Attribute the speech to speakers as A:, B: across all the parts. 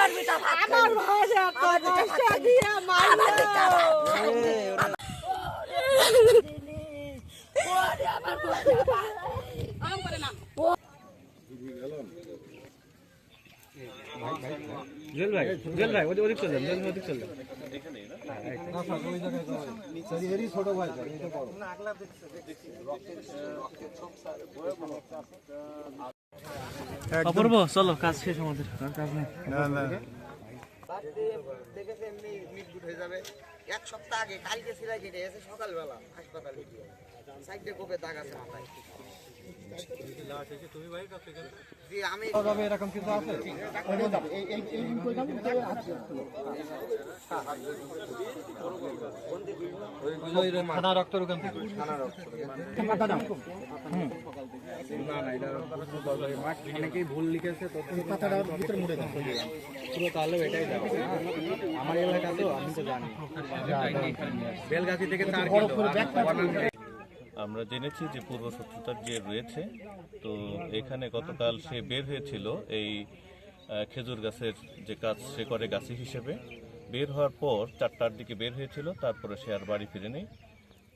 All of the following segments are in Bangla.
A: আমার ভাষা তো ভাষা দিয়া মাইলো ওরে আমার আম করে না
B: জেল ভাই ওদিক চল যান ওদিক চল যান
C: এখানে না না ওই জায়গায় নিচে এরই ছোট ভাই এটা বড় না আগলা দেখছি রক্তের ছোপ স্যার
B: অপূর্ব চলো কাজ শেষ আমাদের কাজ নেই
C: না
D: দেখেছে এমনি মিটগুট হয়ে যাবে এক সপ্তাহ আগে কালকে সিলাই কেটে এসে সকালবেলা হাসপাতালে গিয়ে সাইডে কোপে দাগ আছে মাথায় জি আমি
C: এরকম কিছু আছে থানা রক্ত রোগান থেকে থানা রক্ত না এটা অনেকেই ভুল লিখেছে তো কথাটা ভিতরে মুড়ে দেন পুরো তাহলে এটাই যাবে আমার এলাকা তো আমি তো জানি বেলগাছি থেকে 4 কিলো
E: আমরা জেনেছি যে পূর্ব শত্রুতার যে রয়েছে তো এখানে গতকাল সে বের হয়েছিল এই খেজুর গাছের যে কাজ সে করে গাছি হিসেবে বের হওয়ার পর 4টার দিকে বের হয়েছিল তারপরে সে আর বাড়ি ফিরেনি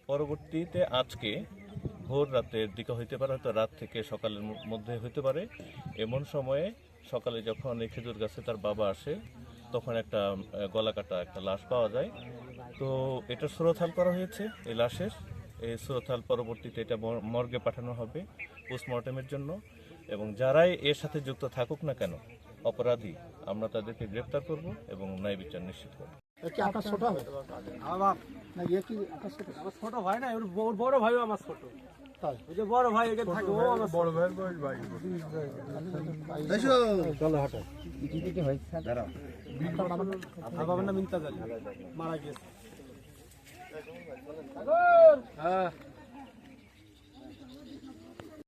E: পরবর্তীতে আজকে ভোর রাতের দিকে হইতে পারে হয়তো রাত থেকে সকালের মধ্যে হইতে পারে এমন সময়ে সকালে যখন এই খেজুর গাছে তার বাবা আসে তখন একটা গলা কাটা একটা লাশ পাওয়া যায় তো এটা সুরথাল করা হয়েছে এই লাশের এই সুরথাল পরবর্তীতে এটা মর্গে পাঠানো হবে পোস্টমর্টেমের জন্য এবং যারাই এর সাথে যুক্ত থাকুক না কেন অপরাধী আমরা তাদেরকে গ্রেপ্তার করব এবং ন্যায় বিচার নিশ্চিত করব
C: কি আকাশ ছোট হবে না ইয়ে কি আকাশ ছোট আমার ছোট ভাই না ওর বড় ভাইও আমার ছোট তাই ওই যে বড় ভাই এখানে থাকে ও আমার বড় ভাইয়ের বয়স ভাই এসো চলো হাঁটো কি হইছে দাঁড়াও বাবার নাম ইন্তাজ আলী মারা গেছে হ্যাঁ